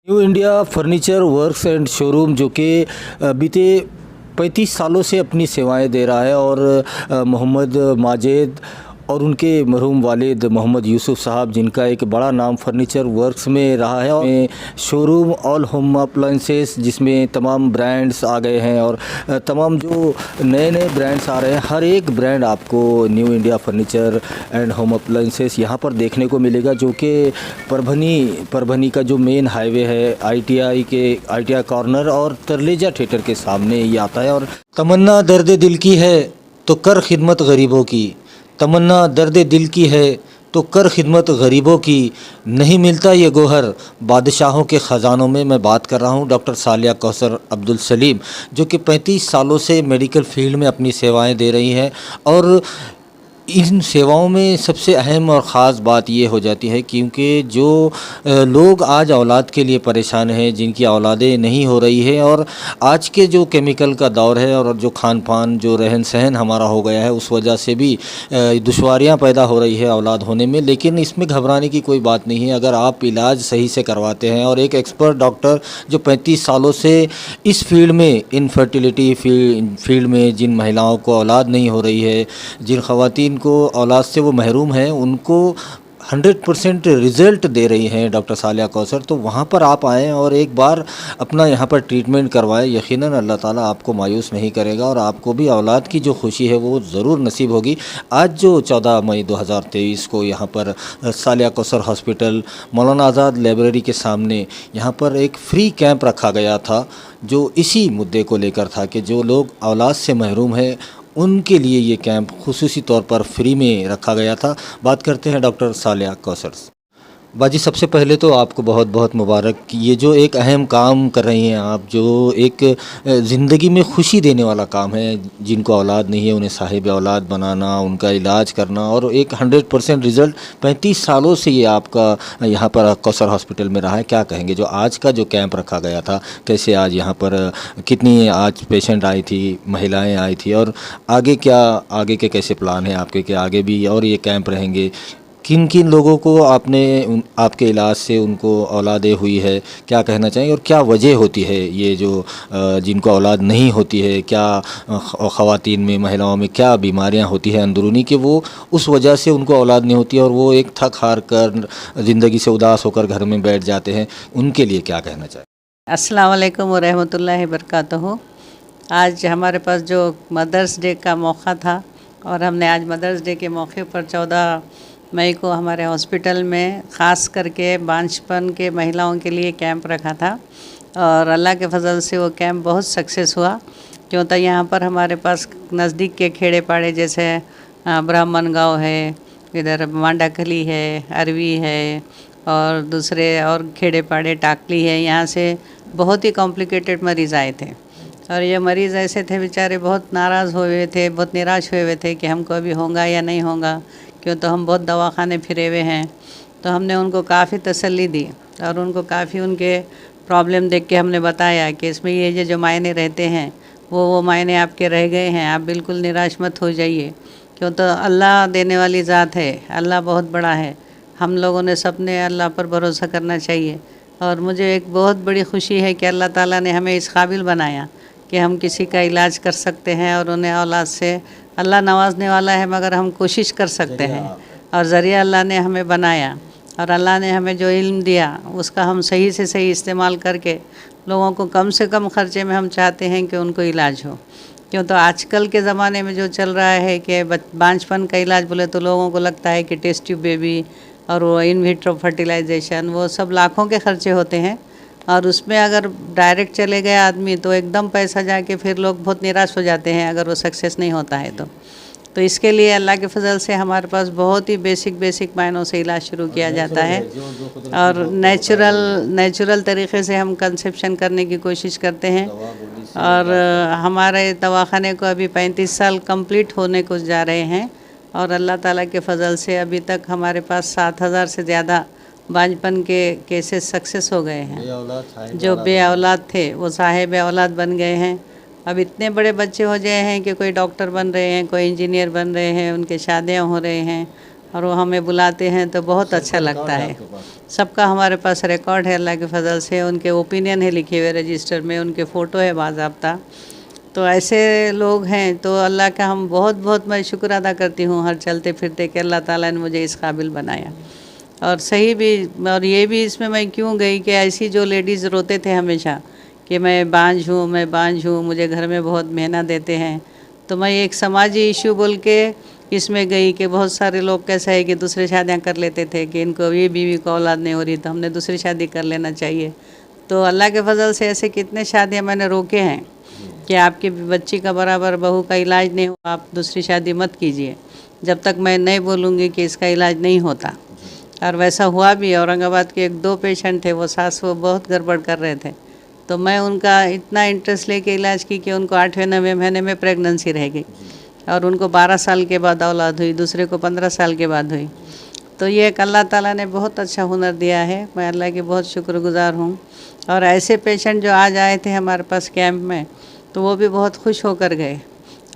New India furniture works and showroom जो कि बीते 35 सालों से अपनी सेवाएं दे रहा है और मोहम्मद माजिद और उनके मरहूम वालिद मोहम्मद यूसुफ साहब, जिनका एक बड़ा नाम फर्नीचर वर्क्स में रहा है, और शोरूम ऑल होम अप्लाइंसेस जिसमें तमाम ब्रांड्स आ गए हैं और तमाम जो नए नए ब्रांड्स आ रहे हैं, हर एक ब्रांड आपको new India furniture and home appliances यहाँ पर देखने को मिलेगा, जो कि परभनी का जो मेन हाईवे है ITI कॉर्नर और तरलेजा थिएटर के सामने ये आता है। और तमन्ना दर्द दिल की है तो कर खिदमत गरीबों की, तमन्ना दर्द दिल की है तो कर खिदमत गरीबों की, नहीं मिलता ये गोहर बादशाहों के ख़जानों में। मैं बात कर रहा हूँ डॉक्टर सालिया कौसर अब्दुल सलीम, जो कि 35 सालों से मेडिकल फील्ड में अपनी सेवाएं दे रही हैं। और इन सेवाओं में सबसे अहम और ख़ास बात ये हो जाती है क्योंकि जो लोग आज औलाद के लिए परेशान हैं, जिनकी औलादें नहीं हो रही है, और आज के जो केमिकल का दौर है और जो खान पान जो रहन सहन हमारा हो गया है, उस वजह से भी दुश्वारियां पैदा हो रही है औलाद होने में। लेकिन इसमें घबराने की कोई बात नहीं है अगर आप इलाज सही से करवाते हैं। और एक एक्सपर्ट डॉक्टर जो 35 सालों से इस फील्ड में, इनफर्टिलिटी फील्ड में जिन महिलाओं को औलाद नहीं हो रही है, जिन ख़वातीन को औलाद से वो महरूम हैं, उनको 100% रिज़ल्ट दे रही हैं डॉक्टर सालिया कौसर। तो वहाँ पर आप आएँ और एक बार अपना यहाँ पर ट्रीटमेंट करवाएं, यकीनन अल्लाह ताला आपको मायूस नहीं करेगा और आपको भी औलाद की जो खुशी है वो ज़रूर नसीब होगी। आज जो 14 मई 2023 को यहाँ पर सालिया कौसर हॉस्पिटल मौलाना आज़ाद लाइब्रेरी के सामने यहाँ पर एक फ्री कैंप रखा गया था, जो इसी मुद्दे को लेकर था कि जो लोग औलाद से महरूम हैं उनके लिए ये कैंप खुसूसी तौर पर फ्री में रखा गया था। बात करते हैं डॉक्टर सालिया कौसर से। बाजी, सबसे पहले तो आपको बहुत बहुत मुबारक कि ये जो एक अहम काम कर रही हैं आप, जो एक ज़िंदगी में खुशी देने वाला काम है। जिनको औलाद नहीं है उन्हें साहिब औलाद बनाना, उनका इलाज करना, और एक 100% रिज़ल्ट 35 सालों से ये आपका यहाँ पर कौसर हॉस्पिटल में रहा है। क्या कहेंगे जो आज का जो कैंप रखा गया था, कैसे आज यहाँ पर कितनी आज पेशेंट आई थी, महिलाएँ आई थी, और आगे आगे के कैसे प्लान हैं आपके कि आगे भी और ये कैंप रहेंगे? किन किन लोगों को आपके इलाज से उनको औलादें हुई है, क्या कहना चाहिए? और क्या वजह होती है ये जो जिनको औलाद नहीं होती है, क्या ख़वातीन में, महिलाओं में क्या बीमारियां होती हैं अंदरूनी कि वो उस वजह से उनको औलाद नहीं होती और वो एक थक हार कर ज़िंदगी से उदास होकर घर में बैठ जाते हैं, उनके लिए क्या कहना चाहिए? अस्सलाम वालेकुम व रहमतुल्लाहि बरकातहू। आज हमारे पास जो मदर्स डे का मौका था और हमने आज मदर्स डे के मौके पर 14 मई को हमारे हॉस्पिटल में ख़ास करके बांझपन के महिलाओं के लिए कैंप रखा था और अल्लाह के फजल से वो कैंप बहुत सक्सेस हुआ। क्यों तो यहाँ पर हमारे पास नज़दीक के खेड़े पाड़े जैसे ब्राह्मण गाँव है, इधर मांडाकली है, अरवी है, और दूसरे और खेड़े पाड़े टाकली है, यहाँ से बहुत ही कॉम्प्लिकेटेड मरीज़ आए थे। और ये मरीज़ ऐसे थे बेचारे बहुत नाराज़ हुए थे, बहुत निराश हुए थे कि हमको अभी होगा या नहीं होगा, क्यों तो हम बहुत दवाखाने फिरे हुए हैं। तो हमने उनको काफ़ी तसल्ली दी और उनको काफ़ी उनके प्रॉब्लम देख के हमने बताया कि इसमें ये जो मायने रहते हैं वो मायने आपके रह गए हैं, आप बिल्कुल निराश मत हो जाइए। क्यों तो अल्लाह देने वाली ज़ात है, अल्लाह बहुत बड़ा है। हम लोगों ने सबने अल्लाह पर भरोसा करना चाहिए। और मुझे एक बहुत बड़ी खुशी है कि अल्लाह ताला ने हमें इस काबिल बनाया कि हम किसी का इलाज कर सकते हैं और उन्हें औलाद से अल्लाह नवाजने वाला है, मगर हम कोशिश कर सकते हैं। और ज़रिया अल्लाह ने हमें बनाया और अल्लाह ने हमें जो इल्म दिया उसका हम सही से सही इस्तेमाल करके लोगों को कम से कम ख़र्चे में हम चाहते हैं कि उनको इलाज हो। क्यों तो आजकल के ज़माने में जो चल रहा है कि बांझपन का इलाज बोले तो लोगों को लगता है कि टेस्ट ट्यूब बेबी और वो इन विट्रो फर्टिलाइजेशन, वो सब लाखों के ख़र्चे होते हैं। और उसमें अगर डायरेक्ट चले गए आदमी तो एकदम पैसा जाके फिर लोग बहुत निराश हो जाते हैं अगर वो सक्सेस नहीं होता है तो इसके लिए अल्लाह के फजल से हमारे पास बहुत ही बेसिक मायनों से इलाज शुरू किया जाता है और नेचुरल तरीक़े से हम कंसेप्शन करने की कोशिश करते हैं। और हमारे दवाखाने को अभी 35 साल कंप्लीट होने को जा रहे हैं और अल्लाह ताला के फजल से अभी तक हमारे पास 7,000 से ज़्यादा बांझपन के केसेस सक्सेस हो गए हैं। जो बे औलाद थे वो साहिब औलाद बन गए हैं। अब इतने बड़े बच्चे हो गए हैं कि कोई डॉक्टर बन रहे हैं, कोई इंजीनियर बन रहे हैं, उनके शादियां हो रहे हैं और वो हमें बुलाते हैं तो बहुत अच्छा लगता है। सबका हमारे पास रिकॉर्ड है अल्लाह के फजल से, उनके ओपिनियन है लिखे हुए रजिस्टर में, उनके फ़ोटो है बाज़ाब्ता। तो ऐसे लोग हैं तो अल्लाह का हम बहुत बहुत मैं शुक्र अदा करती हूँ हर चलते फिरते कि अल्लाह ताला ने मुझे इस काबिल बनाया। और सही भी, और ये भी इसमें मैं क्यों गई कि ऐसी जो लेडीज़ रोते थे हमेशा कि मैं बांझ हूँ, मुझे घर में बहुत मेहनत देते हैं, तो मैं एक समाजी इशू बोल के इसमें गई कि बहुत सारे लोग कैसा है कि दूसरी शादियाँ कर लेते थे कि इनको ये बीवी को औलाद नहीं हो रही तो हमने दूसरी शादी कर लेना चाहिए। तो अल्लाह के फजल से ऐसे कितने शादियाँ मैंने रोके हैं कि आपकी बच्ची का बराबर बहू का इलाज नहीं हो, आप दूसरी शादी मत कीजिए जब तक मैं नहीं बोलूँगी कि इसका इलाज नहीं होता। और वैसा हुआ भी। औरंगाबाद के 1-2 पेशेंट थे, वो सास वो बहुत गड़बड़ कर रहे थे, तो मैं उनका इतना इंटरेस्ट लेके इलाज की कि उनको 8वें-9वें महीने में प्रेगनेंसी रह गई और उनको 12 साल के बाद औलाद हुई, दूसरे को 15 साल के बाद हुई। तो ये एक अल्लाह ताला ने बहुत अच्छा हुनर दिया है, मैं अल्लाह की बहुत शुक्रगुज़ार हूँ। और ऐसे पेशेंट जो आज आए थे हमारे पास कैंप में तो वो भी बहुत खुश होकर गए।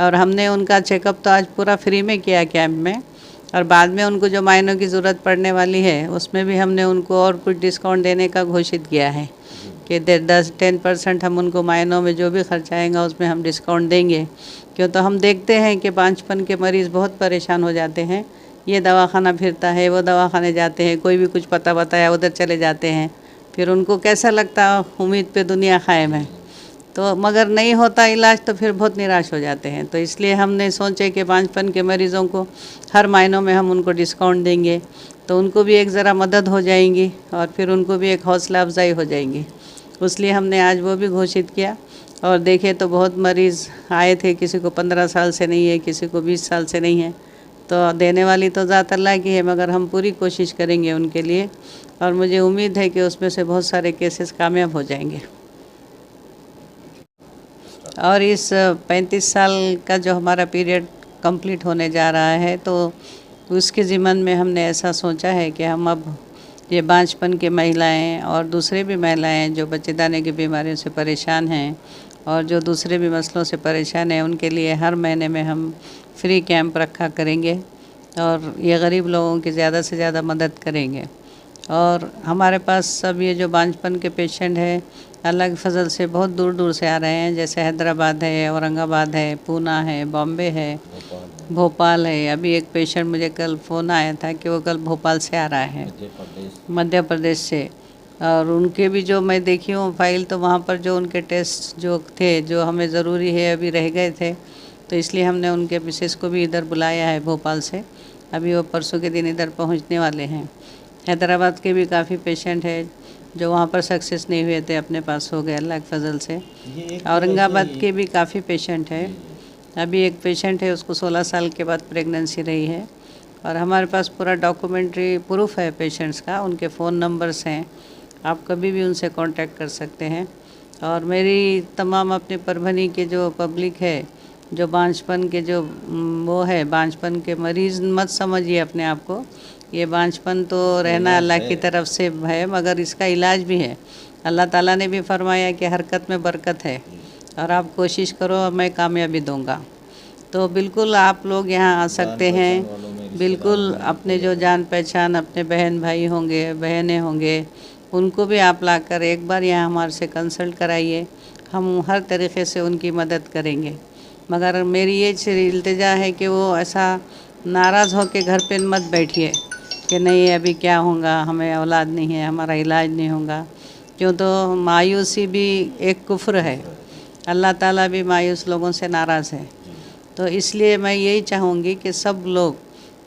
और हमने उनका चेकअप तो आज पूरा फ्री में किया कैंप में, और बाद में उनको जो मायनों की ज़रूरत पड़ने वाली है उसमें भी हमने उनको और कुछ डिस्काउंट देने का घोषित किया है कि 10% हम उनको मायनों में जो भी खर्च आएगा उसमें हम डिस्काउंट देंगे। क्यों तो हम देखते हैं कि बांझपन के मरीज़ बहुत परेशान हो जाते हैं, ये दवाखाना फिरता है, वो दवाखाने जाते हैं, कोई भी कुछ पता बताया उधर चले जाते हैं, फिर उनको कैसा लगता उम्मीद पे दुनिया कायम है, तो मगर नहीं होता इलाज तो फिर बहुत निराश हो जाते हैं। तो इसलिए हमने सोचे कि बांझपन के मरीज़ों को हर महीनों में हम उनको डिस्काउंट देंगे तो उनको भी एक ज़रा मदद हो जाएंगी और फिर उनको भी एक हौसला अफजाई हो जाएंगी। इसलिए हमने आज वो भी घोषित किया। और देखे तो बहुत मरीज़ आए थे, किसी को 15 साल से नहीं है, किसी को 20 साल से नहीं है, तो देने वाली तो ज़ात अल्लाह की है, मगर हम पूरी कोशिश करेंगे उनके लिए और मुझे उम्मीद है कि उसमें से बहुत सारे केसेस कामयाब हो जाएंगे। और इस 35 साल का जो हमारा पीरियड कंप्लीट होने जा रहा है तो उसके ज़िम्मन में हमने ऐसा सोचा है कि हम अब ये बांझपन की महिलाएं और दूसरे भी महिलाएं जो बच्चेदानी की बीमारियों से परेशान हैं और जो दूसरे भी मसलों से परेशान हैं उनके लिए हर महीने में हम फ्री कैंप रखा करेंगे और ये गरीब लोगों की ज़्यादा से ज़्यादा मदद करेंगे। और हमारे पास सब ये जो बांझपन के पेशेंट हैं अल्लाह के फजल से बहुत दूर दूर से आ रहे हैं, जैसे हैदराबाद है, औरंगाबाद है, पूना है, बॉम्बे है, भोपाल है। अभी एक पेशेंट मुझे कल फ़ोन आया था कि वो कल भोपाल से आ रहा है, मध्य प्रदेश से। और उनके भी जो मैं देखी हूँ फाइल, तो वहाँ पर जो उनके टेस्ट जो थे जो हमें ज़रूरी है अभी रह गए थे, तो इसलिए हमने उनके मिसेस को भी इधर बुलाया है भोपाल से। अभी वो परसों के दिन इधर पहुँचने वाले हैं। हैदराबाद के भी काफ़ी पेशेंट हैं जो वहाँ पर सक्सेस नहीं हुए थे, अपने पास हो गए अल्लाह के फजल से। औरंगाबाद के भी काफ़ी पेशेंट है। अभी एक पेशेंट है उसको 16 साल के बाद प्रेगनेंसी रही है और हमारे पास पूरा डॉक्यूमेंट्री प्रूफ है पेशेंट्स का, उनके फ़ोन नंबर्स हैं, आप कभी भी उनसे कांटेक्ट कर सकते हैं। और मेरी तमाम अपने परभनी के जो पब्लिक है जो बांझपन के जो वो है, बांझपन के मरीज़ मत समझिए अपने आप को, ये बांझपन तो रहना अल्लाह की तरफ से है, मगर इसका इलाज भी है। अल्लाह ताला ने भी फरमाया कि हरकत में बरकत है और आप कोशिश करो और मैं कामयाबी दूंगा। तो बिल्कुल आप लोग यहाँ आ सकते हैं, बिल्कुल अपने जो जान पहचान अपने बहन भाई होंगे, बहनें होंगे, उनको भी आप लाकर एक बार यहाँ हमारे से कंसल्ट कराइए, हम हर तरीक़े से उनकी मदद करेंगे। मगर मेरी ये इल्तिजा है कि वो ऐसा नाराज़ हो के घर पे मत बैठिए कि नहीं अभी क्या होगा, हमें औलाद नहीं है, हमारा इलाज नहीं होगा। क्यों तो मायूसी भी एक कुफ्र है, अल्लाह ताला भी मायूस लोगों से नाराज़ है। तो इसलिए मैं यही चाहूँगी कि सब लोग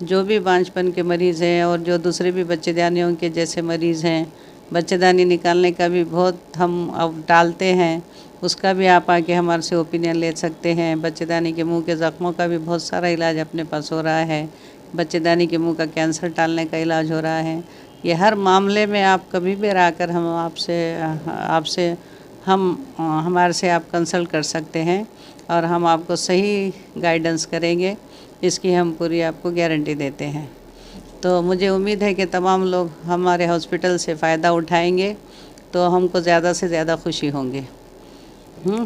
जो भी बांझपन के मरीज़ हैं और जो दूसरे भी बच्चेदानियों के जैसे मरीज़ हैं, बच्चेदानी निकालने का भी बहुत हम अब डालते हैं, उसका भी आप आके हमारे से ओपिनियन ले सकते हैं। बच्चेदानी के मुंह के ज़ख्मों का भी बहुत सारा इलाज अपने पास हो रहा है, बच्चेदानी के मुंह का कैंसर टालने का इलाज हो रहा है। ये हर मामले में आप कभी भी आकर हम हमारे से आप कंसल्ट कर सकते हैं और हम आपको सही गाइडेंस करेंगे, इसकी हम पूरी आपको गारंटी देते हैं। तो मुझे उम्मीद है कि तमाम लोग हमारे हॉस्पिटल से फ़ायदा उठाएंगे तो हमको ज़्यादा से ज़्यादा खुशी होंगी।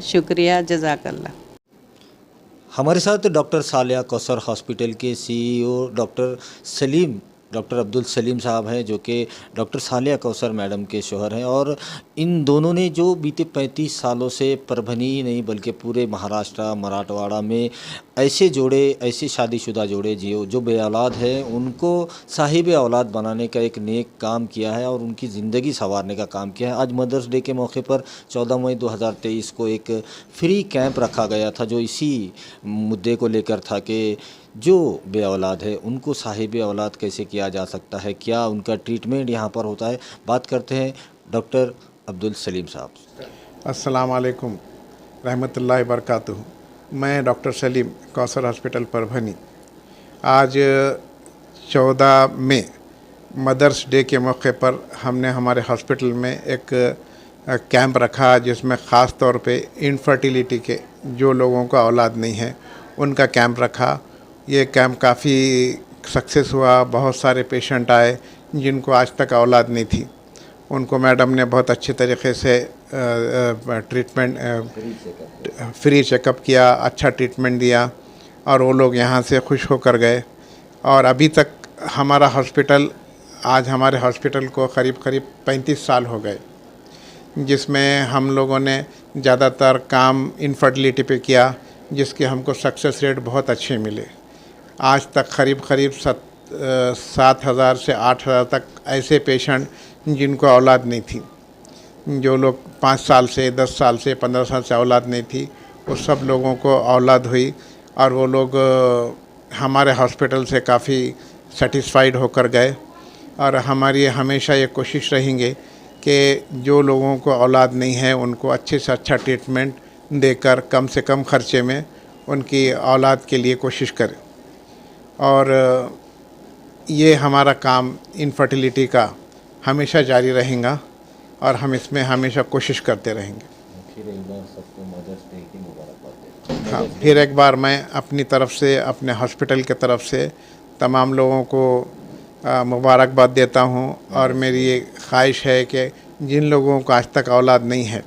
शुक्रिया, जज़ाकल्लाह। हमारे साथ डॉक्टर सालिया कौसर हॉस्पिटल के सीईओ डॉक्टर अब्दुल सलीम साहब हैं, जो कि डॉक्टर सालिया कौसर मैडम के शौहर हैं। और इन दोनों ने जो बीते 35 सालों से परभनी ही नहीं बल्कि पूरे महाराष्ट्र मराठवाड़ा में ऐसे शादीशुदा जोड़े जो बे औलाद हैं उनको साहिब औलाद बनाने का एक नेक काम किया है और उनकी ज़िंदगी संवारने का काम किया है। आज मदर्स डे के मौके पर 14 मई 2023 को एक फ्री कैंप रखा गया था, जो इसी मुद्दे को लेकर था कि जो बे औलाद है उनको साहिब औलाद कैसे किया जा सकता है, क्या उनका ट्रीटमेंट यहाँ पर होता है। बात करते हैं डॉक्टर अब्दुल सलीम साहब। अस्सलाम वालेकुम रहमतुल्लाहि बरकातुहू। मैं डॉक्टर सलीम कौसर हॉस्पिटल परभनी। आज 14 मई मदर्स डे के मौके पर हमने हमारे हॉस्पिटल में एक कैंप रखा, जिसमें ख़ास तौर पे इनफर्टिलिटी के जो लोगों का औलाद नहीं है उनका कैंप रखा। ये कैंप काफ़ी सक्सेस हुआ। बहुत सारे पेशेंट आए जिनको आज तक औलाद नहीं थी, उनको मैडम ने बहुत अच्छे तरीके से ट्रीटमेंट फ्री चेकअप किया, अच्छा ट्रीटमेंट दिया और वो लोग यहाँ से खुश होकर गए। और अभी तक हमारे हॉस्पिटल को करीब 35 साल हो गए, जिसमें हम लोगों ने ज़्यादातर काम इनफर्टिलिटी पे किया, जिसके हमको सक्सेस रेट बहुत अच्छे मिले। आज तक करीब 7,000 से 8,000 तक ऐसे पेशेंट जिनको औलाद नहीं थी, जो लोग 5 साल से 10 साल से 15 साल से औलाद नहीं थी, वो सब लोगों को औलाद हुई और वो लोग हमारे हॉस्पिटल से काफ़ी सेटिस्फाइड होकर गए। और हमारी हमेशा ये कोशिश रहेंगे कि जो लोगों को औलाद नहीं है उनको अच्छे से अच्छा ट्रीटमेंट देकर कम से कम खर्चे में उनकी औलाद के लिए कोशिश करें। और ये हमारा काम इनफर्टिलिटी का हमेशा जारी रहेगा और हम इसमें हमेशा कोशिश करते रहेंगे। हाँ, फिर एक बार मैं अपनी तरफ से, अपने हॉस्पिटल के तरफ से तमाम लोगों को मुबारकबाद देता हूँ। और मेरी ये ख्वाहिश है कि जिन लोगों को आज तक औलाद नहीं है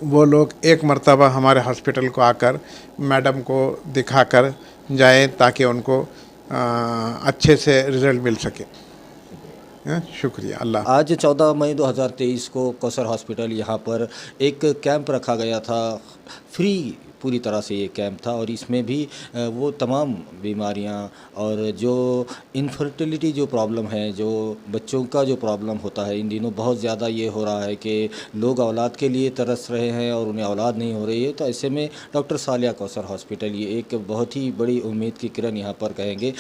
वो लोग एक मर्तबा हमारे हॉस्पिटल को आकर मैडम को दिखाकर जाएं, ताकि उनको अच्छे से रिज़ल्ट मिल सके। शुक्रिया। अल्लाह। आज 14 मई 2023 को कौसर हॉस्पिटल यहाँ पर एक कैंप रखा गया था, फ्री पूरी तरह से ये कैंप था। और इसमें भी वो तमाम बीमारियां और जो इनफर्टिलिटी जो प्रॉब्लम है, जो बच्चों का जो प्रॉब्लम होता है, इन दिनों बहुत ज़्यादा ये हो रहा है कि लोग औलाद के लिए तरस रहे हैं और उन्हें औलाद नहीं हो रही है। तो ऐसे में डॉक्टर सालिया कौसर हॉस्पिटल ये एक बहुत ही बड़ी उम्मीद की किरण यहाँ पर कहेंगे।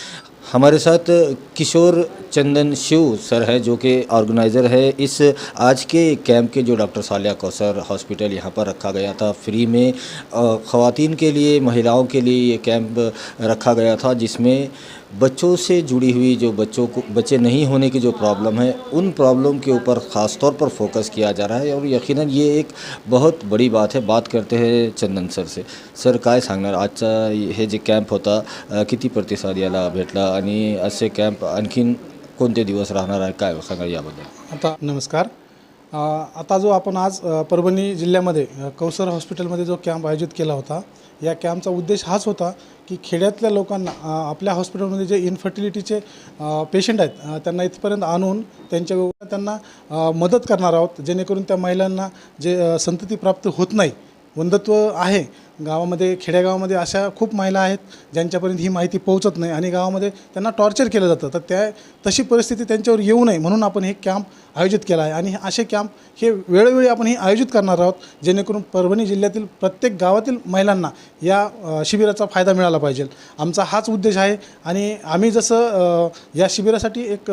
हमारे साथ किशोर चंदन शिव सर हैं, जो कि ऑर्गेनाइज़र है इस आज के कैंप के, जो डॉक्टर सालिया कौसर हॉस्पिटल यहाँ पर रखा गया था फ्री में ख़वातीन के लिए, महिलाओं के लिए ये कैंप रखा गया था, जिसमें बच्चों से जुड़ी हुई जो बच्चे नहीं होने की जो प्रॉब्लम है, उन प्रॉब्लम के ऊपर ख़ास तौर पर फोकस किया जा रहा है। और यकीनन ये एक बहुत बड़ी बात है। बात करते हैं चंदन सर से। सर, काय सांगणार आजचा हे जे कॅम्प होता, किती प्रतिसाद याला भेटला आणि असे कॅम्प आणखीन कोणते दिवस राहणार आहे, काय सांगा याबद्दल? आता नमस्कार. आता जो आपण आज परभणी जिल्ह्यामध्ये कौसर हॉस्पिटलमध्ये जो कॅम्प आयोजित केला होता, या कॅम्पचा उद्देश हाच होता की खेड्यातल्या लोकांना आपल्या हॉस्पिटलमध्ये जे इनफर्टिलिटीचे पेशंट आहेत त्यांना इथपर्यंत आणून त्यांना मदत करणार आहोत, जेणेकरून त्या महिलांना जे संतती प्राप्त होत नाही, वंधत्व आहे गावामध्ये, खेडेगावामध्ये अशा खूप महिला आहेत ज्यांच्यापर्यंत ही माहिती पोहोचत नाही आणि गावामध्ये त्यांना टॉर्चर केलं जातं. तर तशी परिस्थिती त्यांच्यावर येऊ नये म्हणून आपण हे कॅम्प आयोजित केला आहे. आणि असे कॅम्प हे वेळोवेळी आपण हे आयोजित करणार आहोत, जेणेकरून परभणी जिल्ह्यातील प्रत्येक गावातील महिलांना या शिबिराचा फायदा मिळाला पाहिजे. आमचा हाच उद्देश आहे. आणि आम्ही जसं या शिबिरासाठी एक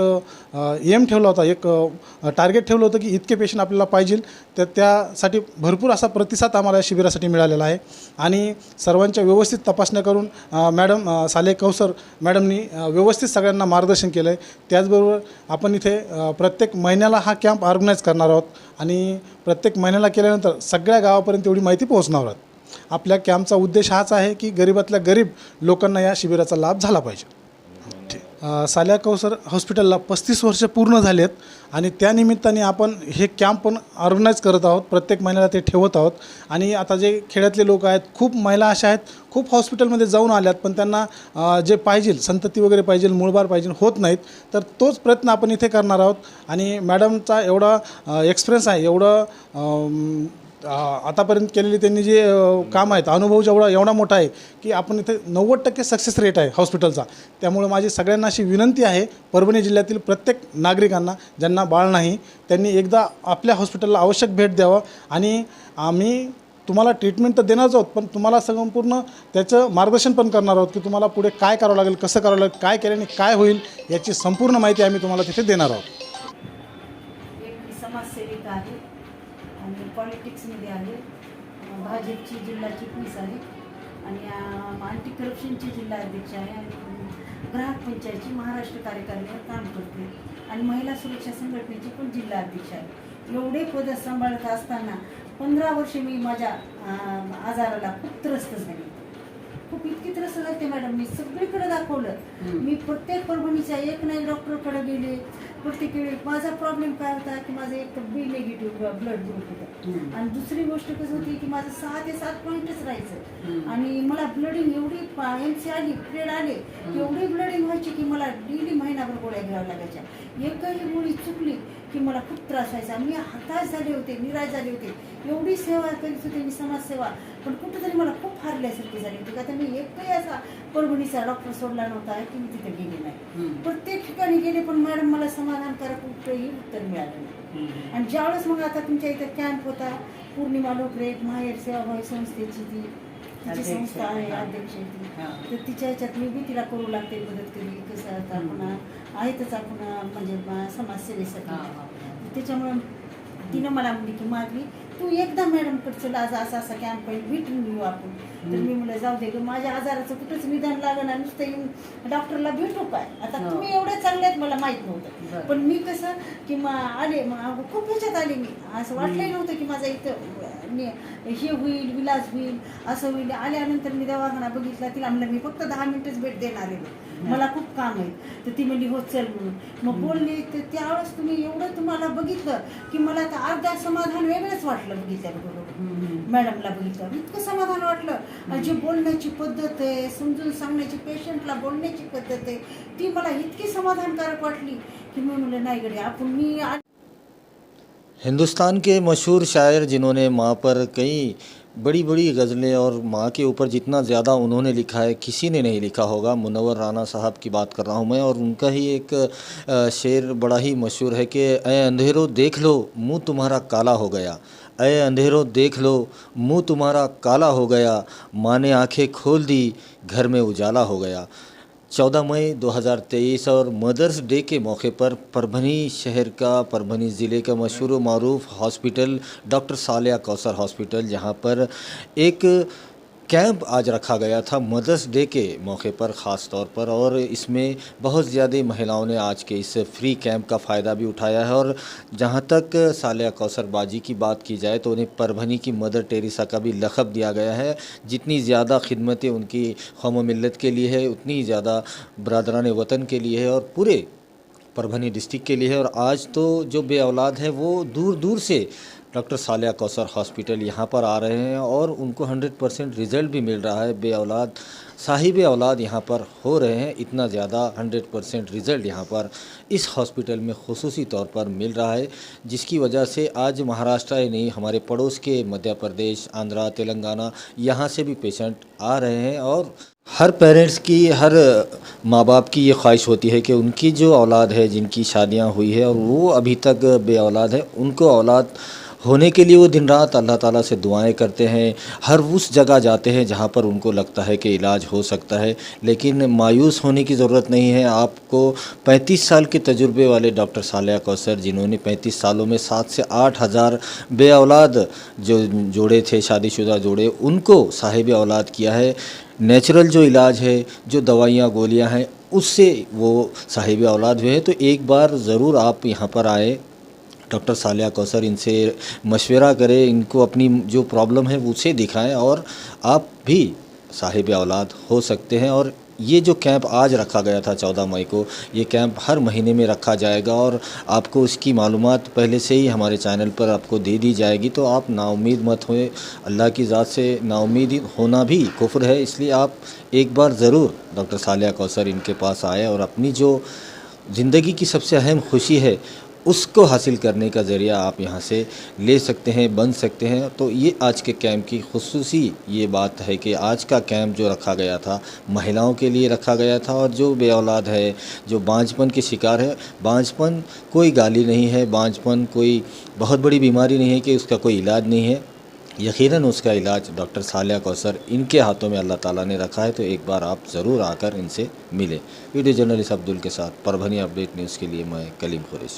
एम ठेवला होता, एक टार्गेट ठेवलं होतं की इतके पेशंट आपल्याला पाहिजे, तर त्यासाठी भरपूर असा प्रतिसाद आम्हाला या शिबिरासाठी मिळालेला आहे. आणि सर्वांच्या व्यवस्थित तपासण्या करून मॅडम साले कौसर मॅडमनी व्यवस्थित सगळ्यांना मार्गदर्शन केलं आहे. त्याचबरोबर आपण इथे प्रत्येक महिन्याला हा कॅम्प ऑर्गनाईज करणार आहोत आणि प्रत्येक महिन्याला केल्यानंतर सगळ्या गावापर्यंत एवढी माहिती पोहोचणार आहोत. आपल्या कॅम्पचा उद्देश हाच आहे की गरीबातल्या गरीब लोकांना या शिबिराचा लाभ झाला पाहिजे. साल्या कौसर हॉस्पिटलला 35 वर्ष पूर्ण झालेत आणि त्यानिमित्ताने आपण हे कॅम्प पण ऑर्गनाईज करत आहोत. प्रत्येक महिन्याला ते ठेवत आहोत. आणि आता जे खेड्यातले लोक आहेत, खूप महिला अशा आहेत, खूप हॉस्पिटलमध्ये जाऊन आल्यात, पण त्यांना जे पाहिजे संतती वगैरे पाहिजे, मूळबाळ पाहिजे, होत नाहीत. तर तोच प्रयत्न आपण इथे करणार आहोत. आणि मॅडमचा एवढा एक्सपिरियन्स आहे, एवढं आतापर्यंत केलेली त्यांनी जे काम आहेत, अनुभव एवढा मोठा आहे की आपण इथे 90% सक्सेस रेट आहे हॉस्पिटलचा. त्यामुळे माझी सगळ्यांना अशी विनंती आहे, परभणी जिल्ह्यातील प्रत्येक नागरिकांना ज्यांना बाळ नाही, त्यांनी एकदा आपल्या हॉस्पिटलला आवश्यक भेट द्यावं. आणि आम्ही तुम्हाला ट्रीटमेंट तर देणारच आहोत, पण तुम्हाला संपूर्ण त्याचं मार्गदर्शन पण करणार आहोत की तुम्हाला पुढे काय करावं लागेल, कसं करावं लागेल, काय केल्याने काय होईल याची संपूर्ण माहिती आम्ही तुम्हाला तिथे देणार आहोत. एक समाजसेविका आहे आणि पॉलिटिक्समध्ये आहे, भाजपची जिल्हा चिटणीस आहे आणि अँटी करप्शनची जिल्हा अध्यक्ष आहे आणि ग्राहक पंचायतची महाराष्ट्र कार्यकारिणीवर काम करते आणि महिला सुरक्षा संघटनेची पण जिल्हा अध्यक्ष आहे. एवढे पद सांभाळत असताना 15 वर्षे मी माझ्या आजाराला खूप त्रस्त झाले, खूप इतकी त्रस्त झाले मॅडम. मी सगळीकडे दाखवलं, मी प्रत्येक परभणीच्या एक नाही डॉक्टरकडे गेले. प्रत्येक वेळी माझा प्रॉब्लेम काय होता की माझं एक बी निगेटिव्ह ब्लड ग्रुप होतं आणि दुसरी गोष्ट कसं होती की माझं 6 ते 7 पॉईंटच राहायचं आणि मला ब्लडिंग एवढी MC आली, पिरियड आले, एवढी ब्लडिंग व्हायची की मला डेली महिनाभर गोळ्या घ्याव्या लागायच्या. एकही गोळी चुकली की मला खूप त्रास व्हायचा. मी हताश झाले होते, निराश झाले होते. एवढी सेवा करीत होते मी, समाजसेवा, पण कुठेतरी मला खूप हारल्यासारखी झाली होती. का तर मी एकही असा परभणीचा डॉक्टर सोडला नव्हता की मी तिथे गेले नाही. प्रत्येक ठिकाणी गेले, पण मॅडम मला समाधानकारक कुठेही उत्तर मिळालं नाही. आणि ज्यावेळेस मग आता तुमच्या इथं कॅम्प होता, पौर्णिमा लोकरे माहेर सेवाभावी संस्थेची तिची संस्था आहे, अध्यक्ष ती, तर तिच्या ह्याच्यात मी बी तिला करू लागते मदत केली. कसं आता आपण आहेतच आपण म्हणजे समाजसेवेसाठी. त्याच्यामुळे तिनं मला म्हणली की माधवी तू एकदा मॅडमकडे चल, आज असा असा कॅम्प आहे, भेटून घेऊ आपण. तर मी म्हणलं जाऊ दे ग, माझ्या आजाराचं कुठंच निदान लागलं आणि नुसतं येऊन डॉक्टरला भेटू काय. आता तुम्ही एवढे चांगले आहेत मला माहीत नव्हतं, पण मी कसं की आले, मग खूप ह्याच्यात आले. मी असं वाटलंही नव्हतं की माझा इथं हे होईल, विलाज होईल, असं होईल. आल्यानंतर मी दवाखाना बघितला, तिला म्हणलं मी फक्त 10 मिनिटच भेट देणार आहे, मला खूप काम आहे. तर ती म्हणली हो चल म्हणून. मग बोलली. तर त्यावेळेस तुम्ही एवढं तुम्हाला बघितलं की मला आता अर्धा समाधान वेगळंच वाटलं बघितल्याबरोबर. मॅडमला बघितलं इतकं समाधान वाटलं. जी बोलण्याची पद्धत आहे, समजून सांगण्याची, पेशंटला बोलण्याची पद्धत आहे, ती मला इतकी समाधानकारक वाटली की मी म्हणलं नाही गडे आपण मी. हिंदुस्तान के मशहूर शायर जिन्होंने माँ पर कई बड़ी बड़ी गज़लें और माँ के ऊपर जितना ज़्यादा उन्होंने लिखा है किसी ने नहीं लिखा होगा, मुनव्वर राना साहब की बात कर रहा हूँ मैं। और उनका ही एक शेर बड़ा ही मशहूर है कि ऐ अंधेरों देख लो मुँह तुम्हारा काला हो गया, ऐ अंधेरों देख लो मुँह तुम्हारा काला हो गया, माँ ने आँखें खोल दी घर में उजाला हो गया। 14 मई 2023 और मदर्स डे के मौके पर परभनी शहर का, परभनी ज़िले का मशहूर व मारूफ हॉस्पिटल डॉक्टर साल्या कौसर हॉस्पिटल, जहां पर एक कैंप आज रखा गया था मदर्स डे के मौके पर ख़ास तौर पर। और इसमें बहुत ज़्यादा महिलाओं ने आज के इस फ्री कैंप का फ़ायदा भी उठाया है। और जहां तक साल्या कौसर बाजी की बात की जाए तो उन्हें परभनी की मदर टेरेसा का भी लक़ब दिया गया है। जितनी ज़्यादा खिदमतें उनकी कौम मिल्लत के लिए है, उतनी ज़्यादा बरदरान वतन के लिए है और पूरे परभनी डिस्ट्रिक्ट के लिए है। और आज तो जो बे औलाद है वो दूर दूर से डॉक्टर साल्या कौसर हॉस्पिटल यहाँ पर आ रहे हैं और उनको 100% रिज़ल्ट भी मिल रहा है। बे औलाद साहिब औलाद यहाँ पर हो रहे हैं, इतना ज़्यादा 100% रिज़ल्ट यहाँ पर इस हॉस्पिटल में खुसूसी तौर पर मिल रहा है, जिसकी वजह से आज महाराष्ट्र ही नहीं, हमारे पड़ोस के मध्य प्रदेश, आंध्रा, तेलंगाना, यहाँ से भी पेशेंट आ रहे हैं। और हर पेरेंट्स की, हर माँ बाप की ये ख्वाहिश होती है कि उनकी जो औलाद है, जिनकी शादियाँ हुई है और वो अभी तक बे औलाद है, उनको औलाद होने के लिए वो दिन रात अल्लाह ताला से दुआएं करते हैं। हर उस जगह जाते हैं जहाँ पर उनको लगता है कि इलाज हो सकता है। लेकिन मायूस होने की ज़रूरत नहीं है। आपको 35 साल के तजुर्बे वाले डॉक्टर साल्या कौसर, जिन्होंने 35 सालों में 7 से 8 हज़ार बे औलाद जो जोड़े थे, शादीशुदा जोड़े, उनको साहिब औलाद किया है। नेचुरल जो इलाज है, जो दवाइयाँ गोलियाँ हैं, उससे वो साहिब औलाद हुए हैं। तो एक बार ज़रूर आप यहाँ पर आए, डॉक्टर साल्या कौसर इनसे मशवरा करें, इनको अपनी जो प्रॉब्लम है उसे दिखाएं और आप भी साहिब औलाद हो सकते हैं। और ये जो कैंप आज रखा गया था 14 मई को, ये कैंप हर महीने में रखा जाएगा और आपको इसकी मालूमात पहले से ही हमारे चैनल पर आपको दे दी जाएगी। तो आप नाउम्मीद मत होए, अल्लाह की ज़ात से नाउम्मीद होना भी कुफ्र है, इसलिए आप एक बार ज़रूर डॉक्टर सालिया कौसर इनके पास आए और अपनी जो ज़िंदगी की सबसे अहम खुशी है उसको हासिल करने का ज़रिया आप यहाँ से ले सकते हैं, बन सकते हैं। तो ये आज के कैंप की खुसूसी ये बात है कि आज का कैंप जो रखा गया था महिलाओं के लिए रखा गया था, और जो बे औलाद है, जो बांझपन के शिकार है, बांझपन कोई गाली नहीं है, बांझपन कोई बहुत बड़ी बीमारी नहीं है कि उसका कोई इलाज नहीं है। यकीनन उसका इलाज डॉक्टर सालिया कौसर इनके हाथों में अल्लाह ताला ने रखा है। तो एक बार आप ज़रूर आकर इनसे मिलें। वीडियो जर्नलिस्ट अब्दुल के साथ परभनी अपडेट न्यूज़ के लिए मैं कलीम कुरैशी।